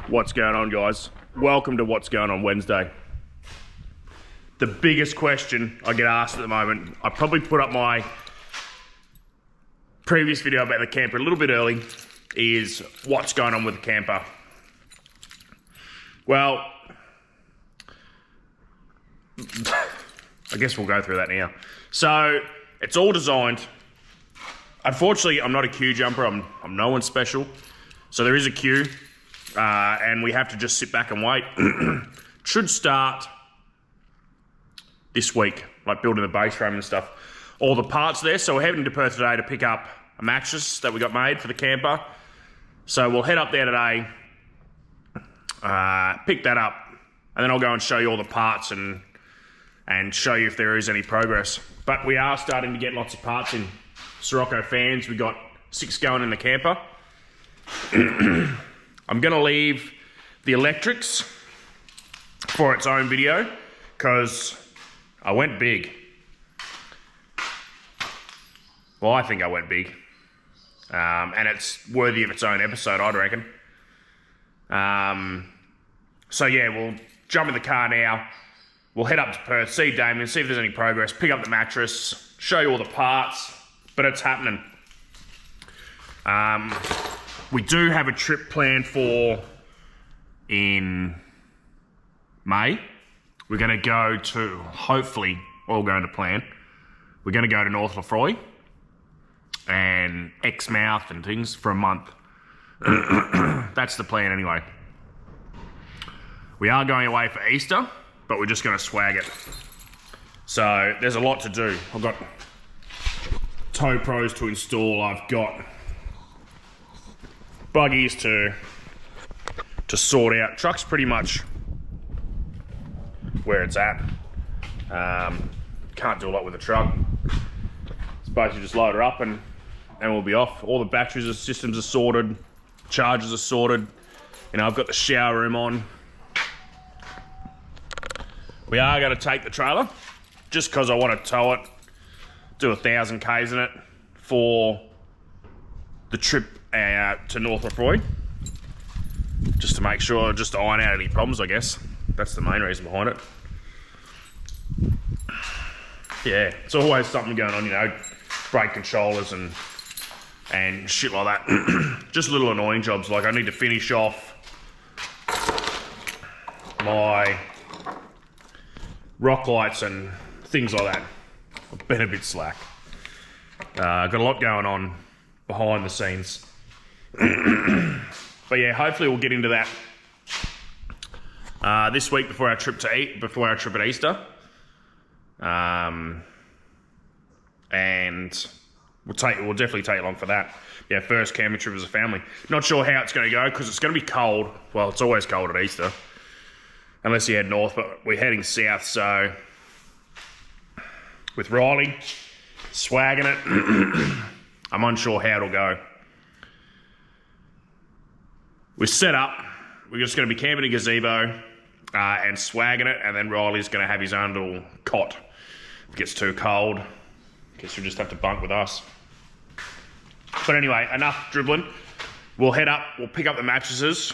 What's going on, guys? Welcome to What's Going On Wednesday. The biggest question I get asked at the moment, I probably put up my previous video about the camper a little bit early, is what's going on with the camper. Well, I guess we'll go through that now. So, it's all designed. Unfortunately, I'm not a queue jumper, I'm no one special. So there is a queue. And we have to just sit back and wait. Should start this week, like building the base frame and stuff. All the parts there, so we're heading to Perth today to pick up a mattress that we got made for the camper. So we'll head up there today, pick that up, and then I'll go and show you all the parts and show you if there is any progress. But we are starting to get lots of parts in. Sirocco fans, we got 6 going in the camper. I'm going to leave the electrics for its own video because I went big. Well, I think I went big. And it's worthy of its own episode, I'd reckon. So yeah, we'll jump in the car now. We'll head up to Perth, see Damien, see if there's any progress, pick up the mattress, show you all the parts, but it's happening. We do have a trip planned for in May. We're going to go to, hopefully, all going to plan. We're going to go to North Lefroy and Exmouth and things for a month. That's the plan anyway. We are going away for Easter, but we're just going to swag it. So there's a lot to do. I've got tow pros to install. I've got buggies to sort out. Truck's pretty much where it's at. Can't do a lot with the truck. It's basically just load her up and we'll be off. All the batteries and systems are sorted. Chargers are sorted. You know, I've got the shower room on. We are going to take the trailer just because I want to tow it, do 1,000 Ks in it for the trip to North Lefroy, just to make sure, just to iron out any problems, I guess. That's the main reason behind it. Yeah, it's always something going on, you know, brake controllers and shit like that. Just little annoying jobs, like I need to finish off my rock lights and things like that. I've been a bit slack. Got a lot going on behind the scenes. But yeah, hopefully we'll get into that this week before our trip at Easter. And we'll definitely take along for that. Yeah, first camping trip as a family. Not sure how it's going to go because it's going to be cold. Well, it's always cold at Easter, unless you head north. But we're heading south, so with Riley swagging it, I'm unsure how it'll go. We're set up. We're just going to be camping in a gazebo and swagging it, and then Riley's going to have his own little cot. If it gets too cold, I guess you'll just have to bunk with us. But anyway, enough dribbling. We'll head up, we'll pick up the mattresses,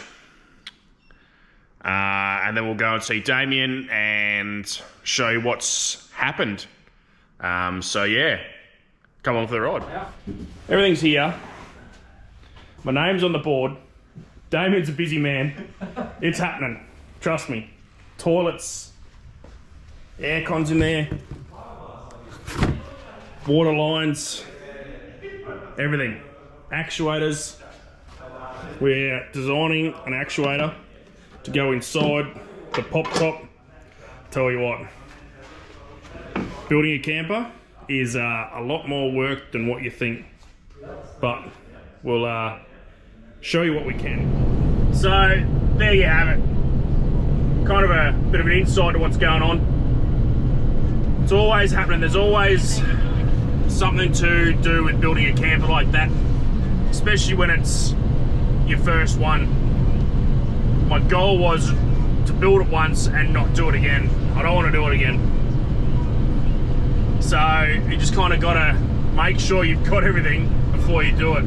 and then we'll go and see Damien and show you what's happened. So yeah, come on for the ride. Yeah. Everything's here. My name's on the board. Damien's a busy man. It's happening. Trust me. Toilets, aircon's in there, water lines, everything. Actuators. We're designing an actuator to go inside the pop top. Tell you what, building a camper is a lot more work than what you think, but we'll show you what we can. So there you have it. Kind of a bit of an insight to what's going on. It's always happening. There's always something to do with building a camper like that, especially when it's your first one. My goal was to build it once and not do it again. I don't want to do it again. So you just kind of got to make sure you've got everything before you do it.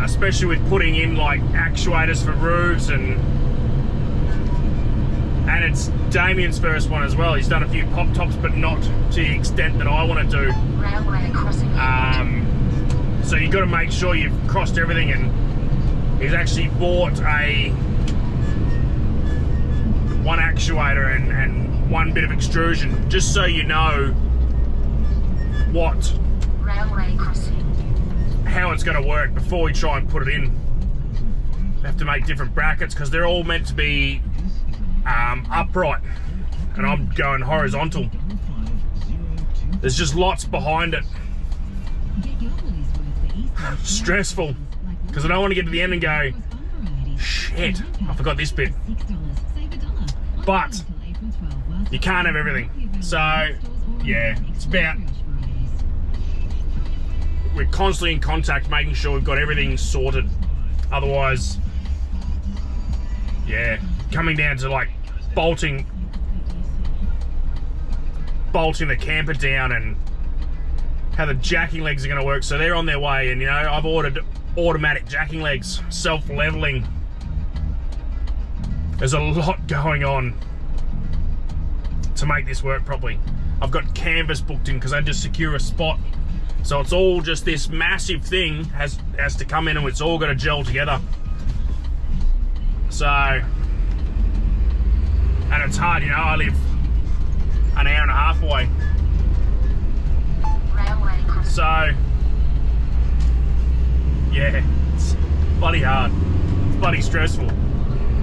especially with putting in like actuators for roofs, and it's Damien's first one as well. He's done a few pop tops, but not to the extent that I want to do. Railway crossing. So you've got to make sure you've crossed everything, and he's actually bought one actuator and one bit of extrusion, just so you know what Railway crossing. how it's going to work before we try and put it in. We have to make different brackets because they're all meant to be upright, and I'm going horizontal. There's just lots behind it. Stressful, because I don't want to get to the end and go, shit, I forgot this bit. But you can't have everything. So yeah, it's about, we're constantly in contact making sure we've got everything sorted. Otherwise, yeah, coming down to like bolting the camper down and how the jacking legs are going to work. So they're on their way, and you know, I've ordered automatic jacking legs, self-leveling. There's a lot going on to make this work properly. I've got canvas booked in because I just secure a spot. So it's all just this massive thing has to come in, and it's all got to gel together. So, and it's hard, you know, I live an hour and a half away. Railway crossing. So, yeah, it's bloody hard. It's bloody stressful.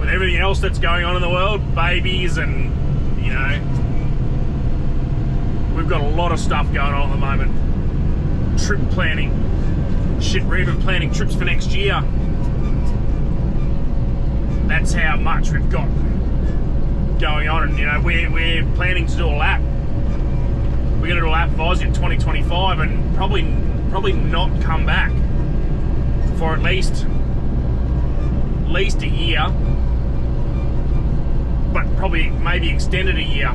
With everything else that's going on in the world, babies and, you know, we've got a lot of stuff going on at the moment. Trip planning. Shit, we're even planning trips for next year. That's how much we've got going on, and you know, we're planning to do a lap. We're going to do a lap of Aussie in 2025, and probably not come back for at least a year, but probably maybe extended a year.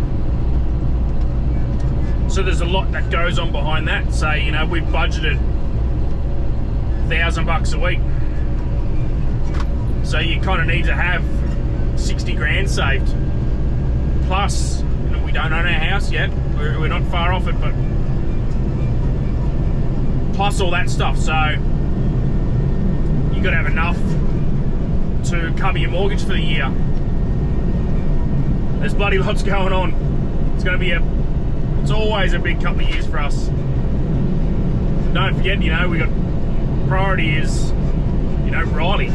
So there's a lot that goes on behind that. So, you know, we've budgeted $1,000 a week. So you kind of need to have 60 grand saved. Plus, you know, we don't own our house yet. We're not far off it, but plus all that stuff. So you got to have enough to cover your mortgage for the year. There's bloody lots going on. It's going to be it's always a big couple of years for us. Don't forget, you know, we got priority is, you know, Riley.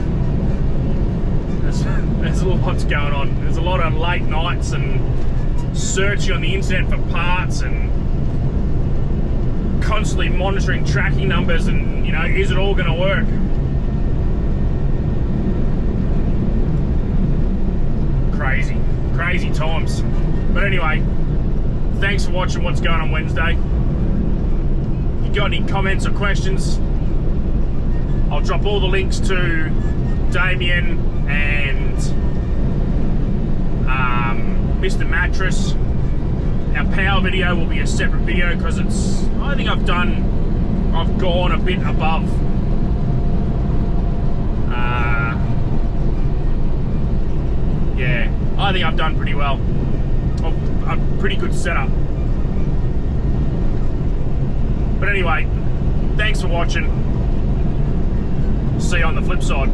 There's a lot going on. There's a lot of late nights and searching on the internet for parts and constantly monitoring tracking numbers, and you know, is it all going to work? Crazy times. But anyway, thanks for watching What's Going On Wednesday. If you got any comments or questions, I'll drop all the links to Damien and Mr. Mattress. Our power video will be a separate video because I think I've gone a bit above. Yeah, I think I've done pretty well. A pretty good setup. But anyway, thanks for watching. See you on the flip side.